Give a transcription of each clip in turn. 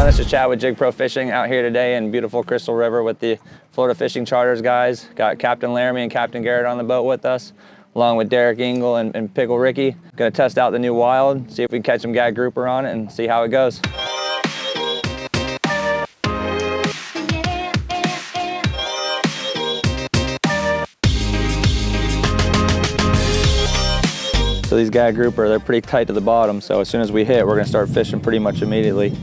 This is Chad with JYG PROFISHING out here today in beautiful Crystal River with the Florida Fishing Charters guys. Got Captain Laramie and Captain Garrett on the boat with us, along with Derek Engel and Pickle Ricky. Gonna test out the new WYLD, see if we can catch some Gag Grouper on it and see how it goes. So these Gag Grouper, they're pretty tight to the bottom, so as soon as we hit, we're gonna start fishing pretty much immediately.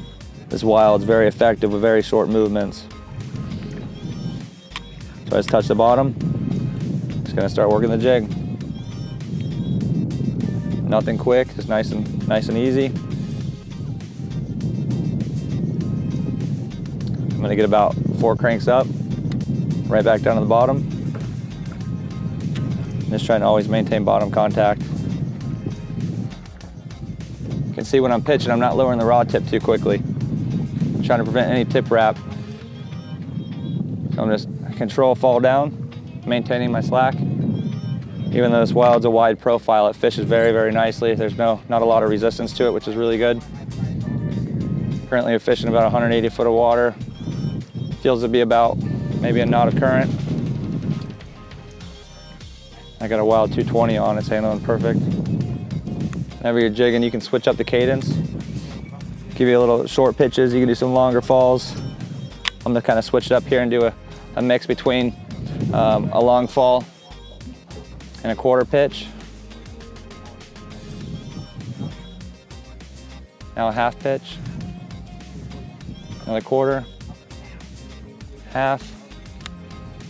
This WYLD's very effective with very short movements. So I just touch the bottom, just gonna start working the jig. Nothing quick, just nice and easy. I'm gonna get about 4 cranks up, right back down to the bottom. Just trying to always maintain bottom contact. You can see when I'm pitching, I'm not lowering the rod tip too quickly. I'm trying to prevent any tip wrap. So I'm just control fall down, maintaining my slack. Even though this WYLD's a wide profile, it fishes very, very nicely. There's not a lot of resistance to it, which is really good. Currently we're fishing about 180 foot of water. Feels to be about maybe a knot of current. I got a WYLD 220 on, it's handling perfect. Whenever you're jigging, you can switch up the cadence. Give you a little short pitches, you can do some longer falls. I'm gonna kind of switch it up here and do a mix between a long fall and a quarter pitch. Now a half pitch, another quarter, half,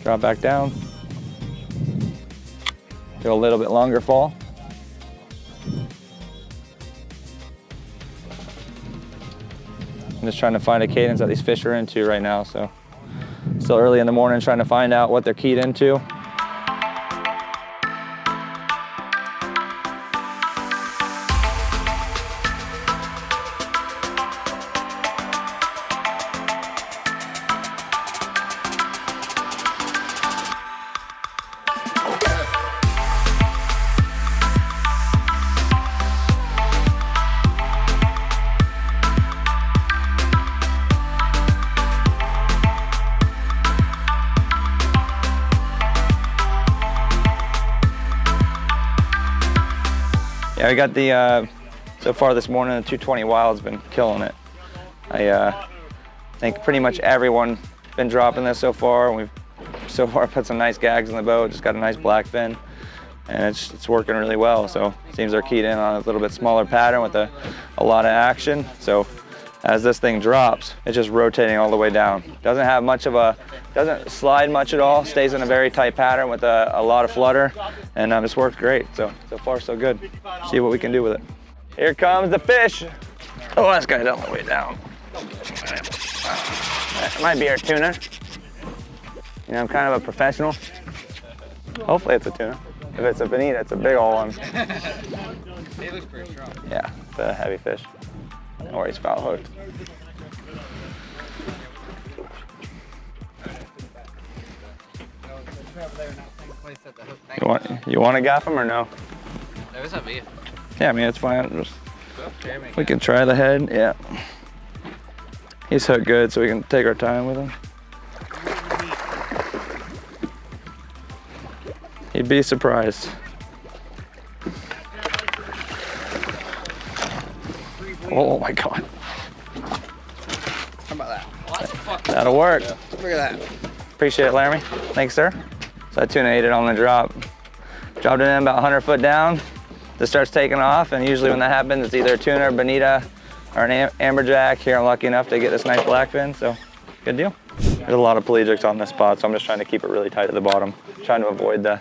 drop back down, do a little bit longer fall. I'm just trying to find a cadence that these fish are into right now, so still early in the morning trying to find out what they're keyed into. Yeah, we got the, so far this morning, the 220 WYLD's been killing it. I think pretty much everyone been dropping this so far. We've so far put some nice gags in the boat, just got a nice black fin, and it's working really well. So it seems they're keyed in on a little bit smaller pattern with a lot of action. So as this thing drops, it's just rotating all the way down. Doesn't have much of doesn't slide much at all, stays in a very tight pattern with a lot of flutter, and it's worked great. So far so good. See what we can do with it. Here comes the fish. Oh, that's got it all the way down. That might be our tuna. You know, I'm kind of a professional. Hopefully it's a tuna. If it's a bonita, it's a big old one. He looks pretty strong. Yeah, it's a heavy fish. Or he's foul hooked. You want to gap him or no? No, it's up to you. Yeah, I mean it's fine. We can try the head. Yeah. He's hooked good, so we can take our time with him. He'd be surprised. Oh my God. How about that? That'll work. Yeah. Look at that. Appreciate it, Laramie. Thanks, sir. So that tuna ate it on the drop. Dropped it in about 100 foot down. This starts taking off, and usually when that happens, it's either a tuna or bonita or an amberjack. Here I'm lucky enough to get this nice blackfin, so good deal. There's a lot of pelagics on this spot, so I'm just trying to keep it really tight at the bottom. Trying to avoid the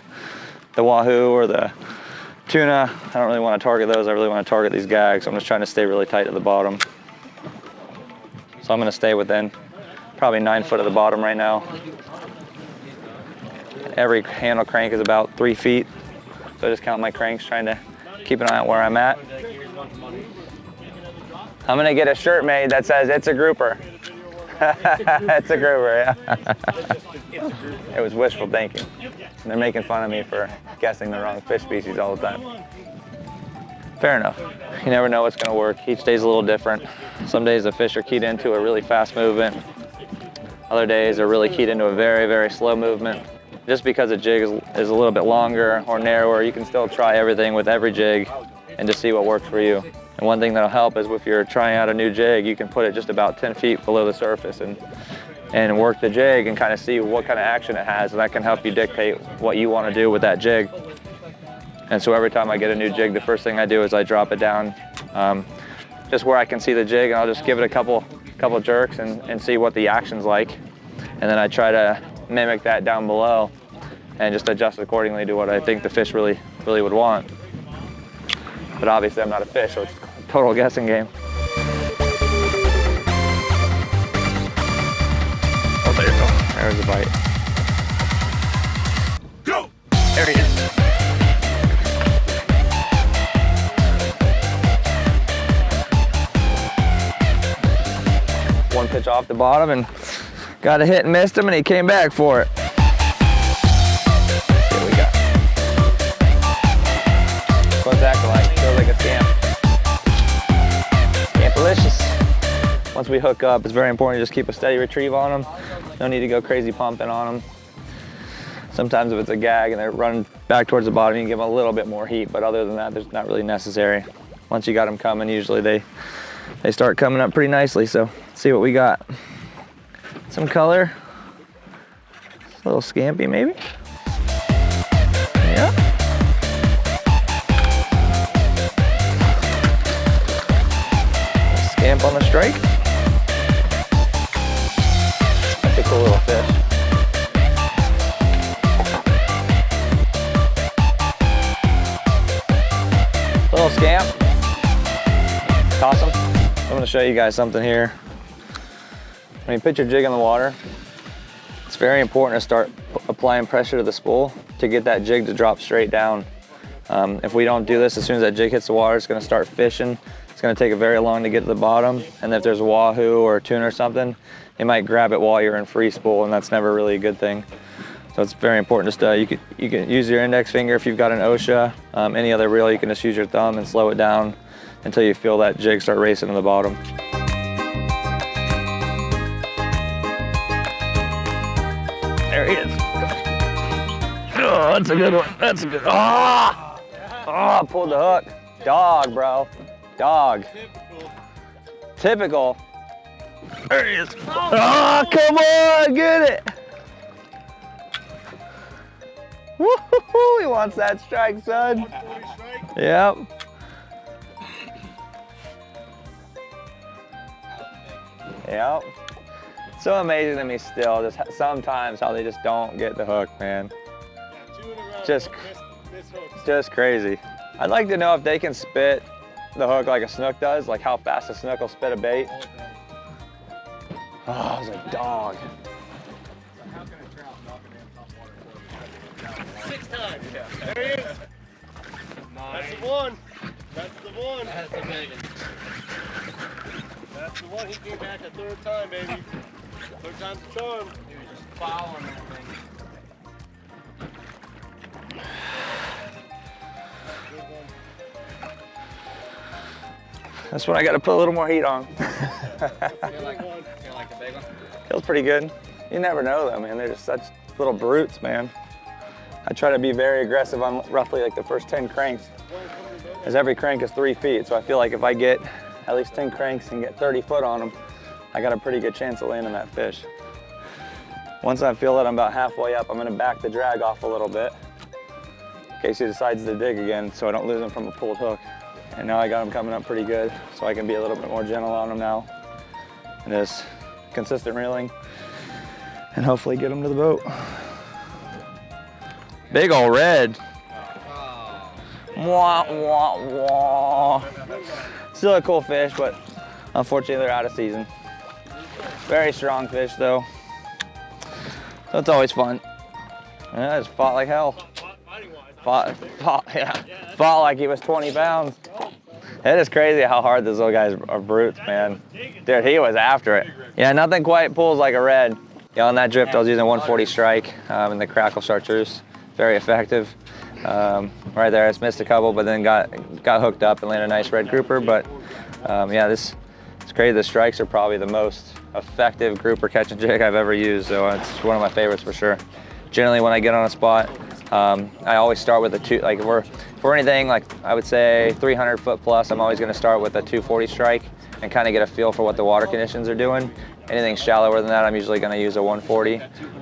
wahoo or the tuna. I don't really want to target those. I really want to target these gags. So I'm just trying to stay really tight at the bottom. So I'm going to stay within probably 9 foot of the bottom right now. Every handle crank is about 3 feet. So I just count my cranks, trying to keep an eye on where I'm at. I'm gonna get a shirt made that says, "It's a grouper." It's a grouper, yeah. It was wishful thinking. They're making fun of me for guessing the wrong fish species all the time. fair enough. You never know what's gonna work. Each day's a little different. Some days the fish are keyed into a really fast movement. Other days they're really keyed into a very, very slow movement. Just because a jig is a little bit longer or narrower, you can still try everything with every jig and just see what works for you. And one thing that'll help is if you're trying out a new jig, you can put it just about 10 feet below the surface and work the jig and kind of see what kind of action it has, and that can help you dictate what you want to do with that jig. And so every time I get a new jig, the first thing I do is I drop it down just where I can see the jig, and I'll just give it a couple jerks and see what the action's like. And then I try to mimic that down below and just adjust accordingly to what I think the fish really would want. But obviously I'm not a fish, so it's a total guessing game. Oh, there you go. There's the bite. Go! There he is. One pitch off the bottom and got a hit and missed him, and he came back for it. Here we go. What's that like? Feels like a scamp. Scampalicious. Once we hook up, it's very important to just keep a steady retrieve on them. No need to go crazy pumping on them. Sometimes if it's a gag and they're running back towards the bottom, you can give them a little bit more heat, but other than that, there's not really necessary. Once you got them coming, usually they start coming up pretty nicely, so let's see what we got. Some color. It's a little scampy maybe. Yeah. Scamp on the strike. That's a cool little fish. Little scamp. Toss him. I'm going to show you guys something here. When you put your jig in the water, it's very important to start applying pressure to the spool to get that jig to drop straight down. If we don't do this, as soon as that jig hits the water, it's going to start fishing. It's going to take it very long to get to the bottom. And if there's a wahoo or a tuna or something, it might grab it while you're in free spool, and that's never really a good thing. So it's very important. Just you can use your index finger if you've got an OSHA. Any other reel, you can just use your thumb and slow it down until you feel that jig start racing to the bottom. There he is. Oh, that's a good one. That's a good one. Oh! Oh, pulled the hook. Dog, bro. Dog. Typical. There he is. Oh, come on, get it. Woo-hoo-hoo, he wants that strike, son. Yep. Yep. So amazing to me still, just sometimes how they just don't get the hook, man. Just crazy. I'd like to know if they can spit the hook like a snook does, like how fast a snook will spit a bait. Oh, it was a dog. How can a trout knock a damn top water? 6 times. Yeah. There he is. That's the one. That's the one. That's the big one. That's the one. He came back a 3rd time, baby. 3rd time's the charm. He was just following that thing. That's when I got to put a little more heat on. Feel like a big one? Feels pretty good. You never know though, man. They're just such little brutes, man. I try to be very aggressive on roughly like the first 10 cranks, as every crank is 3 feet. So I feel like if I get at least 10 cranks and get 30 foot on them, I got a pretty good chance of landing that fish. Once I feel that I'm about halfway up, I'm gonna back the drag off a little bit in case he decides to dig again, so I don't lose him from a pulled hook. And now I got him coming up pretty good, so I can be a little bit more gentle on him now. And just consistent reeling, and hopefully get him to the boat. Big ol' red. Wah, wah, wah. Still a cool fish, but unfortunately they're out of season. Very strong fish though, so it's always fun. And I just fought like hell. Fought like he was 20 pounds. It is crazy how hard those little guys are brutes, man. Dude, he was after it. Yeah, nothing quite pulls like a red. Yeah, on that drift I was using 140 strike and the Crackle chartreuse. Very effective. Right there, I just missed a couple, but then got hooked up and landed a nice red grouper. But yeah, it's great. The strikes are probably the most effective grouper catch and jig I've ever used, so it's one of my favorites for sure. Generally, when I get on a spot, I always start with a two. Like for anything, like I would say 300 foot plus, I'm always going to start with a 240 strike and kind of get a feel for what the water conditions are doing. Anything shallower than that, I'm usually going to use a 140,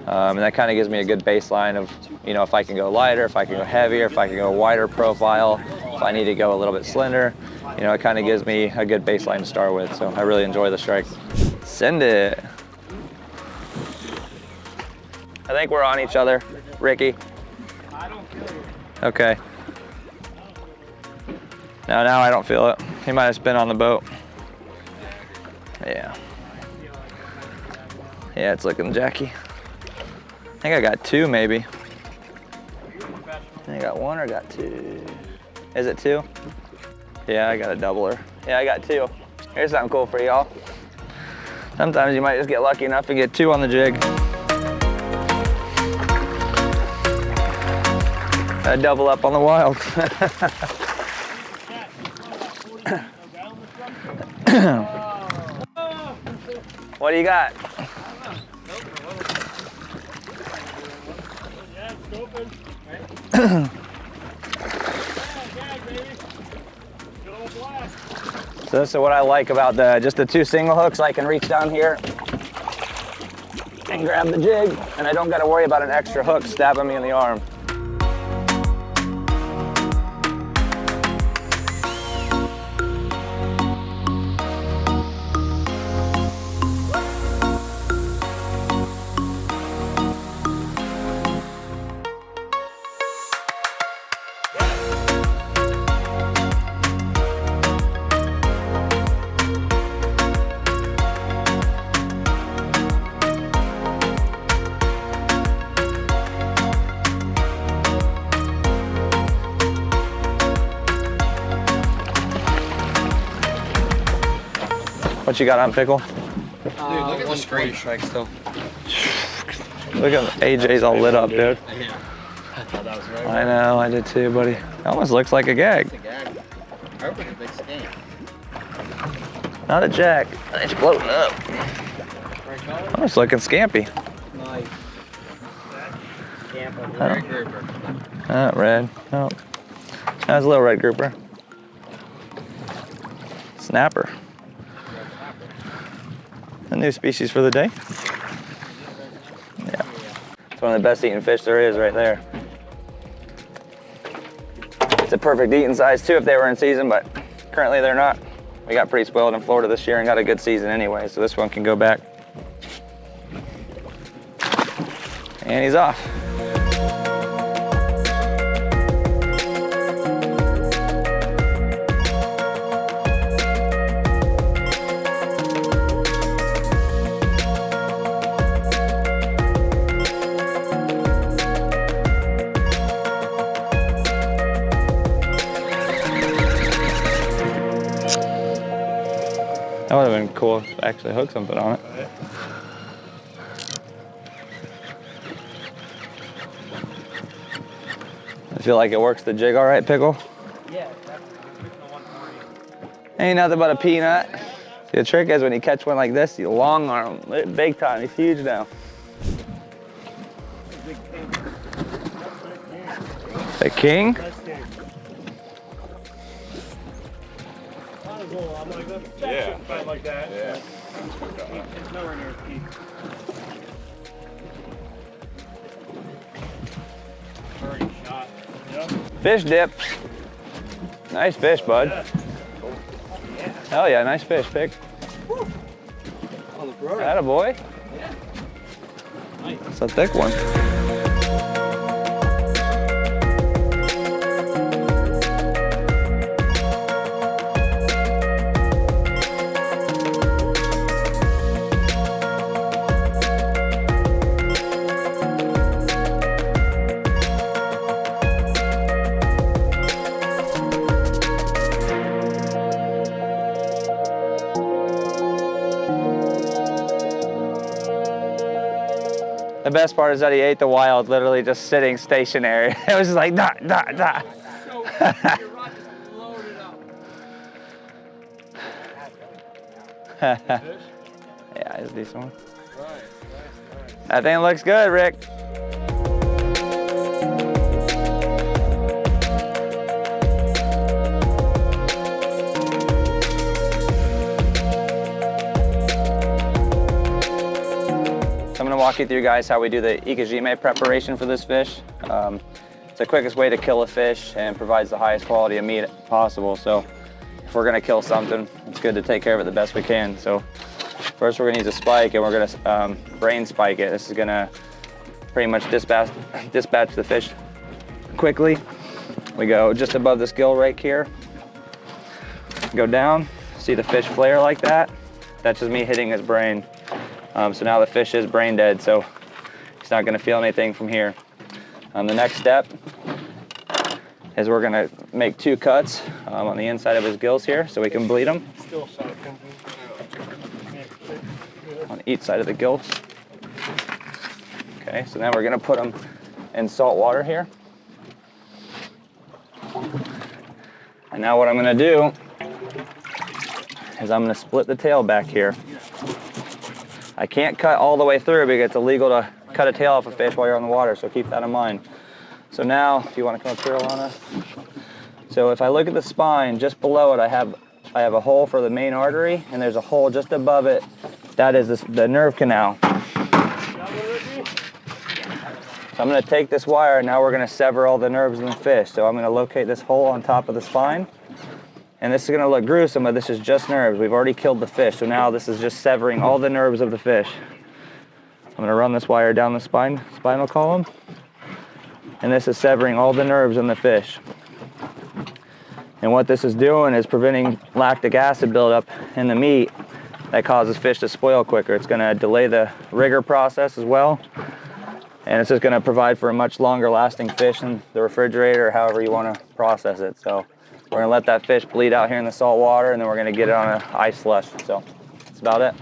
and that kind of gives me a good baseline of, you know, if I can go lighter, if I can go heavier, if I can go wider profile, if I need to go a little bit slender. You know, it kind of gives me a good baseline to start with, so I really enjoy the strike. Send it. I think we're on each other, Ricky. I don't feel you. Okay. Now I don't feel it. He might have been on the boat. Yeah. Yeah, it's looking jacky. I think I got two, maybe. I think I got one or got two. Is it two? Yeah, I got a doubler. Yeah, I got two. Here's something cool for y'all. Sometimes you might just get lucky enough to get two on the jig. I double up on the wild. What do you got? So this is what I like about just the two single hooks. I can reach down here and grab the jig, and I don't got to worry about an extra hook stabbing me in the arm. What you got on, Pickle? Dude, look at the screen strikes though. Look at AJ's all lit up, dude. Yeah. I thought that was right. I know, I did too, buddy. It almost looks like a gag. It's a gag. I hope it's a big stain. Not a jack. It's floating up. Right color? Almost looking scampy. Nice. Oh. Red grouper. Red. Oh. That's a little red grouper. Snapper. A new species for the day. Yeah. It's one of the best eating fish there is right there. It's a perfect eating size too if they were in season, but currently they're not. We got pretty spoiled in Florida this year and got a good season anyway, so this one can go back. And he's off. That would have been cool if I actually hooked something on it. I feel like it works the jig all right, Pickle? Yeah, definitely. Ain't nothing but a peanut. See, the trick is when you catch one like this, you long arm it big time. He's huge now. The king? Yeah. Like that. Yeah. It's nowhere near peak. Already shot. Yep. Fish dip. Nice fish, bud. Yeah. Hell yeah, nice fish, Pick. On the broad. Attaboy. Yeah. Nice. It's a thick one. The best part is that he ate the wild, literally just sitting stationary. It was just like, da, da, da. So your rod just loaded up. Fish? Yeah, it's a decent one. Nice. I think it looks good, Rick. So I'm going to walk you through, guys, how we do the ikejime preparation for this fish. It's the quickest way to kill a fish and provides the highest quality of meat possible. So if we're going to kill something, it's good to take care of it the best we can. So first we're going to use a spike, and we're going to brain spike it. This is going to pretty much dispatch the fish quickly. We go just above this gill rake here. Go down, see the fish flare like that? That's just me hitting his brain. So now the fish is brain dead, so he's not going to feel anything from here. The next step is we're going to make 2 cuts on the inside of his gills here so we can bleed him. Still sharpened. On each side of the gills. Okay, so now we're going to put him in salt water here. And now what I'm going to do is I'm going to split the tail back here. I can't cut all the way through because it's illegal to cut a tail off a fish while you're on the water, so keep that in mind. So now, if you want to come up here, Alana. So if I look at the spine, just below it I have a hole for the main artery, and there's a hole just above it. That is the nerve canal. So I'm going to take this wire, and now we're going to sever all the nerves in the fish. So I'm going to locate this hole on top of the spine. And this is going to look gruesome, but this is just nerves. We've already killed the fish, so now this is just severing all the nerves of the fish. I'm going to run this wire down the spinal column, and this is severing all the nerves in the fish. And what this is doing is preventing lactic acid buildup in the meat that causes fish to spoil quicker. It's going to delay the rigor process as well, and it's just going to provide for a much longer lasting fish in the refrigerator or however you want to process it. So we're going to let that fish bleed out here in the salt water, and then we're going to get it on an ice slush. So that's about it.